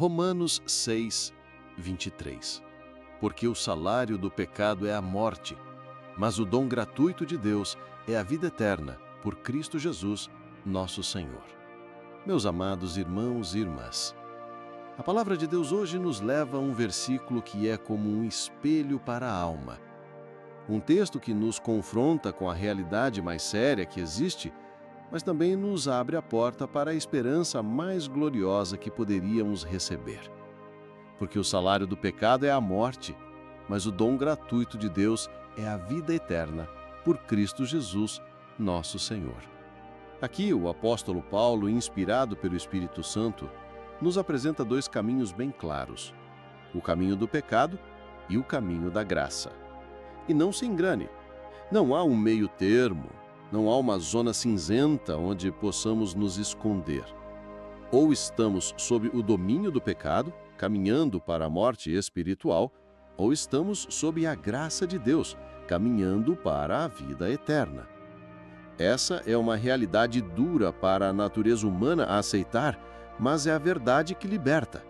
Romanos 6, 23. Porque o salário do pecado é a morte, mas o dom gratuito de Deus é a vida eterna, por Cristo Jesus, nosso Senhor. Meus amados irmãos e irmãs, a palavra de Deus hoje nos leva a um versículo que é como um espelho para a alma. Um texto que nos confronta com a realidade mais séria que existe, mas também nos abre a porta para a esperança mais gloriosa que poderíamos receber. Porque o salário do pecado é a morte, mas o dom gratuito de Deus é a vida eterna, por Cristo Jesus, nosso Senhor. Aqui o apóstolo Paulo, inspirado pelo Espírito Santo, nos apresenta dois caminhos bem claros: o caminho do pecado e o caminho da graça. E não se engane, não há um meio termo, não há uma zona cinzenta onde possamos nos esconder. Ou estamos sob o domínio do pecado, caminhando para a morte espiritual, ou estamos sob a graça de Deus, caminhando para a vida eterna. Essa é uma realidade dura para a natureza humana a aceitar, mas é a verdade que liberta.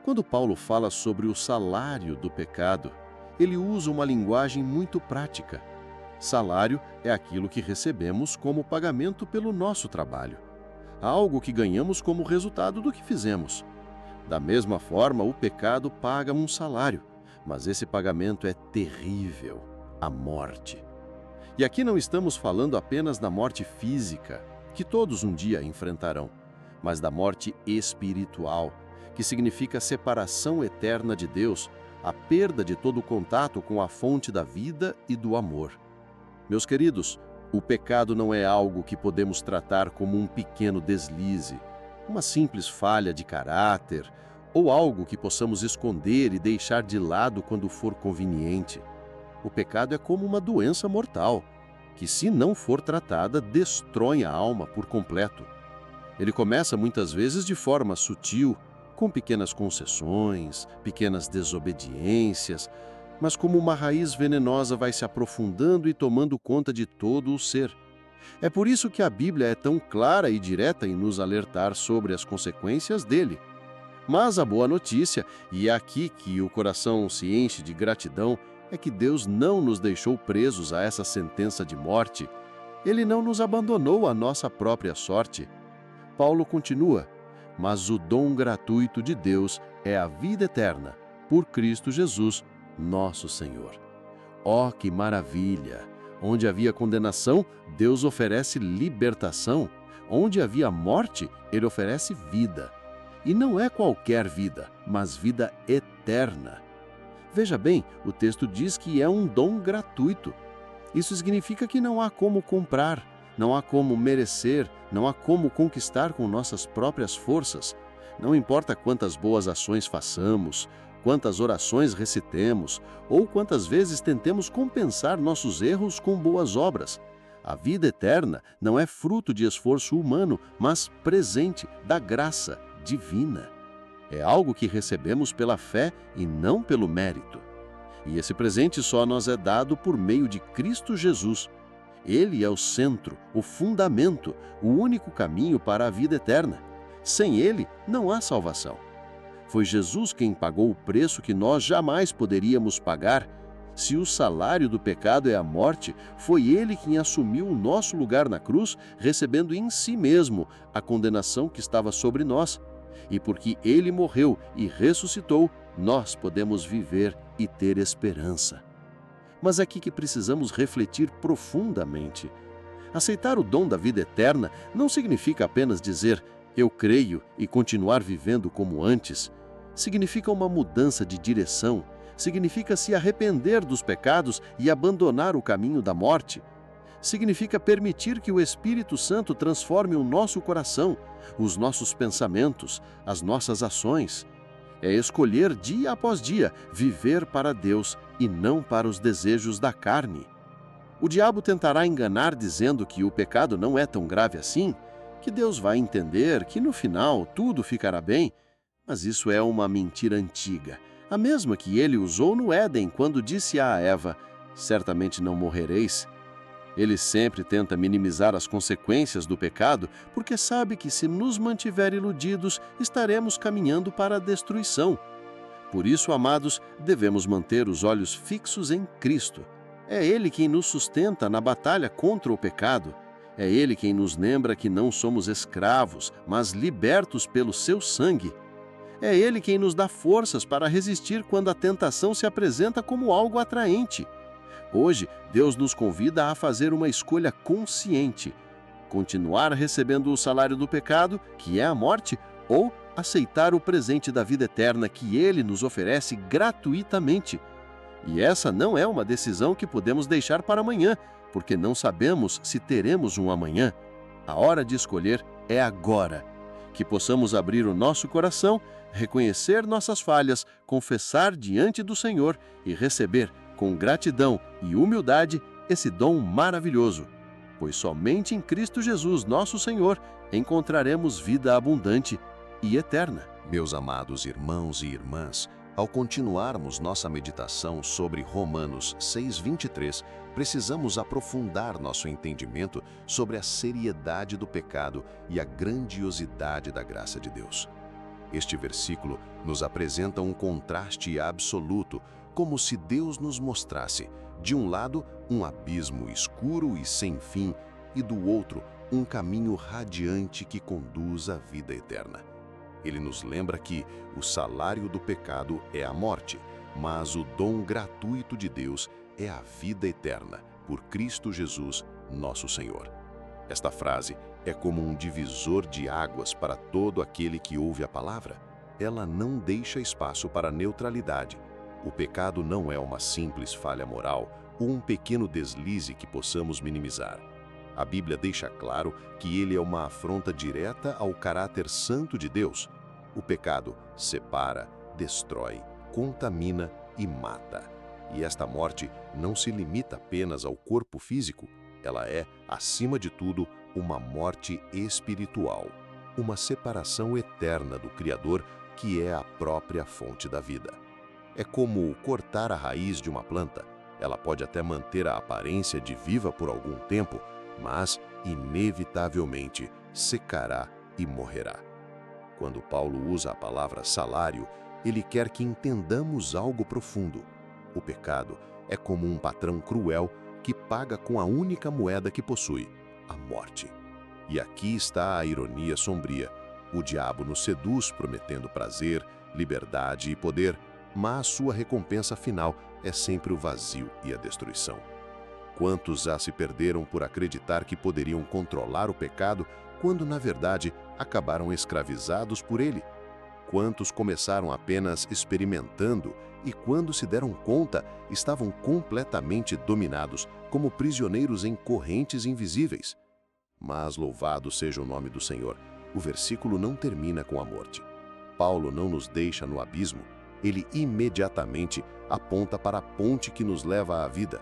Quando Paulo fala sobre o salário do pecado, ele usa uma linguagem muito prática. Salário é aquilo que recebemos como pagamento pelo nosso trabalho, algo que ganhamos como resultado do que fizemos. Da mesma forma, o pecado paga um salário, mas esse pagamento é terrível, a morte. E aqui não estamos falando apenas da morte física, que todos um dia enfrentarão, mas da morte espiritual, que significa a separação eterna de Deus, a perda de todo o contato com a fonte da vida e do amor. Meus queridos, o pecado não é algo que podemos tratar como um pequeno deslize, uma simples falha de caráter, ou algo que possamos esconder e deixar de lado quando for conveniente. O pecado é como uma doença mortal, que, se não for tratada, destrói a alma por completo. Ele começa muitas vezes de forma sutil, com pequenas concessões, pequenas desobediências, mas como uma raiz venenosa vai se aprofundando e tomando conta de todo o ser. É por isso que a Bíblia é tão clara e direta em nos alertar sobre as consequências dele. Mas a boa notícia, e é aqui que o coração se enche de gratidão, é que Deus não nos deixou presos a essa sentença de morte. Ele não nos abandonou à nossa própria sorte. Paulo continua: mas o dom gratuito de Deus é a vida eterna, por Cristo Jesus, nosso Senhor. Oh, que maravilha! Onde havia condenação, Deus oferece libertação. Onde havia morte, Ele oferece vida. E não é qualquer vida, mas vida eterna. Veja bem, o texto diz que é um dom gratuito. Isso significa que não há como comprar, não há como merecer, não há como conquistar com nossas próprias forças. Não importa quantas boas ações façamos, quantas orações recitemos, ou quantas vezes tentemos compensar nossos erros com boas obras. A vida eterna não é fruto de esforço humano, mas presente da graça divina. É algo que recebemos pela fé e não pelo mérito. E esse presente só nos é dado por meio de Cristo Jesus. Ele é o centro, o fundamento, o único caminho para a vida eterna. Sem Ele, não há salvação. Foi Jesus quem pagou o preço que nós jamais poderíamos pagar. Se o salário do pecado é a morte, foi Ele quem assumiu o nosso lugar na cruz, recebendo em si mesmo a condenação que estava sobre nós. E porque Ele morreu e ressuscitou, nós podemos viver e ter esperança. Mas é aqui que precisamos refletir profundamente. Aceitar o dom da vida eterna não significa apenas dizer "eu creio" e continuar vivendo como antes. Significa uma mudança de direção, significa se arrepender dos pecados e abandonar o caminho da morte. Significa permitir que o Espírito Santo transforme o nosso coração, os nossos pensamentos, as nossas ações. É escolher dia após dia viver para Deus e não para os desejos da carne. O diabo tentará enganar dizendo que o pecado não é tão grave assim, que Deus vai entender, que no final tudo ficará bem, mas isso é uma mentira antiga, a mesma que ele usou no Éden quando disse a Eva: certamente não morrereis. Ele sempre tenta minimizar as consequências do pecado porque sabe que, se nos mantiver iludidos, estaremos caminhando para a destruição. Por isso, amados, devemos manter os olhos fixos em Cristo. É Ele quem nos sustenta na batalha contra o pecado. É Ele quem nos lembra que não somos escravos, mas libertos pelo seu sangue. É Ele quem nos dá forças para resistir quando a tentação se apresenta como algo atraente. Hoje, Deus nos convida a fazer uma escolha consciente: continuar recebendo o salário do pecado, que é a morte, ou aceitar o presente da vida eterna que Ele nos oferece gratuitamente. E essa não é uma decisão que podemos deixar para amanhã, porque não sabemos se teremos um amanhã. A hora de escolher é agora. Que possamos abrir o nosso coração, reconhecer nossas falhas, confessar diante do Senhor e receber, com gratidão e humildade, esse dom maravilhoso. Pois somente em Cristo Jesus, nosso Senhor, encontraremos vida abundante e eterna. Meus amados irmãos e irmãs, ao continuarmos nossa meditação sobre Romanos 6:23, precisamos aprofundar nosso entendimento sobre a seriedade do pecado e a grandiosidade da graça de Deus. Este versículo nos apresenta um contraste absoluto, como se Deus nos mostrasse, de um lado, um abismo escuro e sem fim, e do outro, um caminho radiante que conduz à vida eterna. Ele nos lembra que o salário do pecado é a morte, mas o dom gratuito de Deus é a vida eterna, por Cristo Jesus, nosso Senhor. Esta frase é como um divisor de águas para todo aquele que ouve a palavra. Ela não deixa espaço para neutralidade. O pecado não é uma simples falha moral ou um pequeno deslize que possamos minimizar. A Bíblia deixa claro que ele é uma afronta direta ao caráter santo de Deus. O pecado separa, destrói, contamina e mata. E esta morte não se limita apenas ao corpo físico, ela é, acima de tudo, uma morte espiritual, uma separação eterna do Criador, que é a própria fonte da vida. É como cortar a raiz de uma planta. Ela pode até manter a aparência de viva por algum tempo, mas, inevitavelmente, secará e morrerá. Quando Paulo usa a palavra salário, ele quer que entendamos algo profundo. O pecado é como um patrão cruel que paga com a única moeda que possui, a morte. E aqui está a ironia sombria. O diabo nos seduz prometendo prazer, liberdade e poder, mas sua recompensa final é sempre o vazio e a destruição. Quantos já se perderam por acreditar que poderiam controlar o pecado, quando, na verdade, acabaram escravizados por ele? Quantos começaram apenas experimentando e, quando se deram conta, estavam completamente dominados, como prisioneiros em correntes invisíveis? Mas louvado seja o nome do Senhor, o versículo não termina com a morte. Paulo não nos deixa no abismo, ele imediatamente aponta para a ponte que nos leva à vida.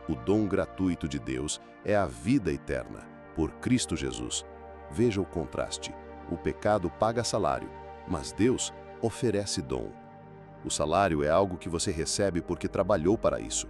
O dom gratuito de Deus é a vida eterna, por Cristo Jesus. Veja o contraste. O pecado paga salário, mas Deus oferece dom. O salário é algo que você recebe porque trabalhou para isso.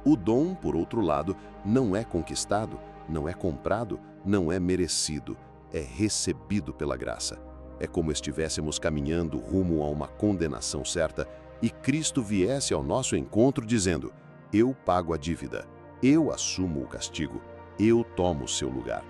O dom, por outro lado, não é conquistado, não é comprado, não é merecido, é recebido pela graça. É como estivéssemos caminhando rumo a uma condenação certa e Cristo viesse ao nosso encontro dizendo: eu pago a dívida, eu assumo o castigo, eu tomo o seu lugar.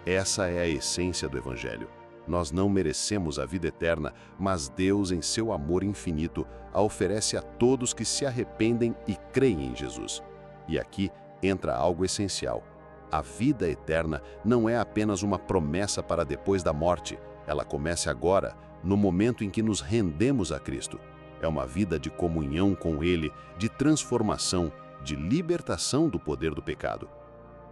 Essa é a essência do Evangelho. Nós não merecemos a vida eterna, mas Deus, em seu amor infinito, a oferece a todos que se arrependem e creem em Jesus. E aqui entra algo essencial. A vida eterna não é apenas uma promessa para depois da morte. Ela começa agora, no momento em que nos rendemos a Cristo. É uma vida de comunhão com Ele, de transformação, de libertação do poder do pecado.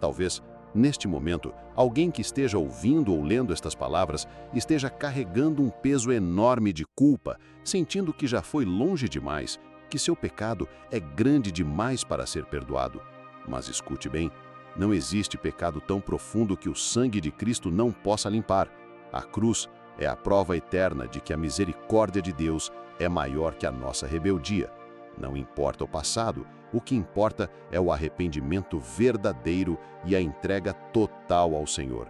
Talvez, neste momento, alguém que esteja ouvindo ou lendo estas palavras esteja carregando um peso enorme de culpa, sentindo que já foi longe demais, que seu pecado é grande demais para ser perdoado. Mas escute bem, não existe pecado tão profundo que o sangue de Cristo não possa limpar. A cruz é a prova eterna de que a misericórdia de Deus é maior que a nossa rebeldia. Não importa o passado, O que importa é o arrependimento verdadeiro e a entrega total ao Senhor.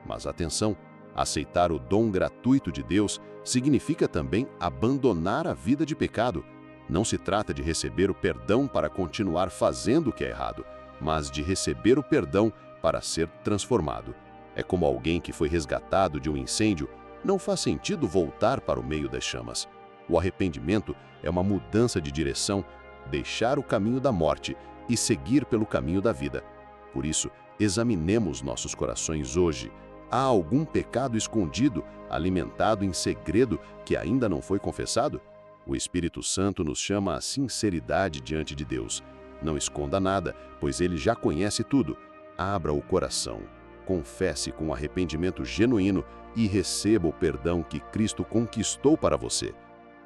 Mas atenção, aceitar o dom gratuito de Deus significa também abandonar a vida de pecado. Não se trata de receber o perdão para continuar fazendo o que é errado, mas de receber o perdão para ser transformado. É como alguém que foi resgatado de um incêndio. Não faz sentido voltar para o meio das chamas. O arrependimento é uma mudança de direção, deixar o caminho da morte e seguir pelo caminho da vida. Por isso, examinemos nossos corações hoje. Há algum pecado escondido, alimentado em segredo, que ainda não foi confessado? O Espírito Santo nos chama à sinceridade diante de Deus. Não esconda nada, pois Ele já conhece tudo. Abra o coração, confesse com arrependimento genuíno e receba o perdão que Cristo conquistou para você.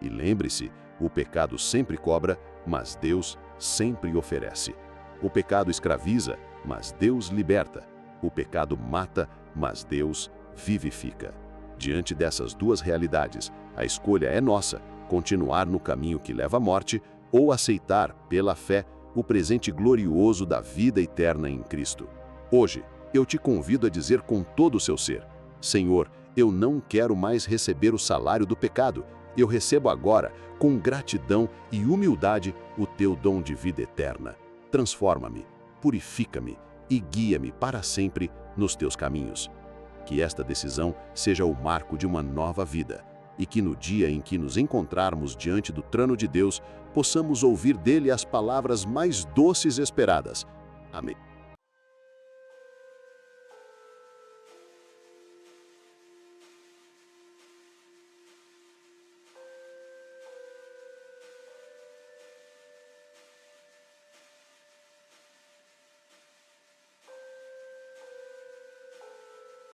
E lembre-se, o pecado sempre cobra, mas Deus sempre oferece. O pecado escraviza, mas Deus liberta. O pecado mata, mas Deus vivifica. Diante dessas duas realidades, a escolha é nossa: continuar no caminho que leva à morte ou aceitar, pela fé, o presente glorioso da vida eterna em Cristo. Hoje, eu te convido a dizer com todo o seu ser: Senhor, eu não quero mais receber o salário do pecado. Eu recebo agora, com gratidão e humildade, o teu dom de vida eterna. Transforma-me, purifica-me e guia-me para sempre nos teus caminhos. Que esta decisão seja o marco de uma nova vida e que no dia em que nos encontrarmos diante do trono de Deus, possamos ouvir dele as palavras mais doces esperadas. Amém.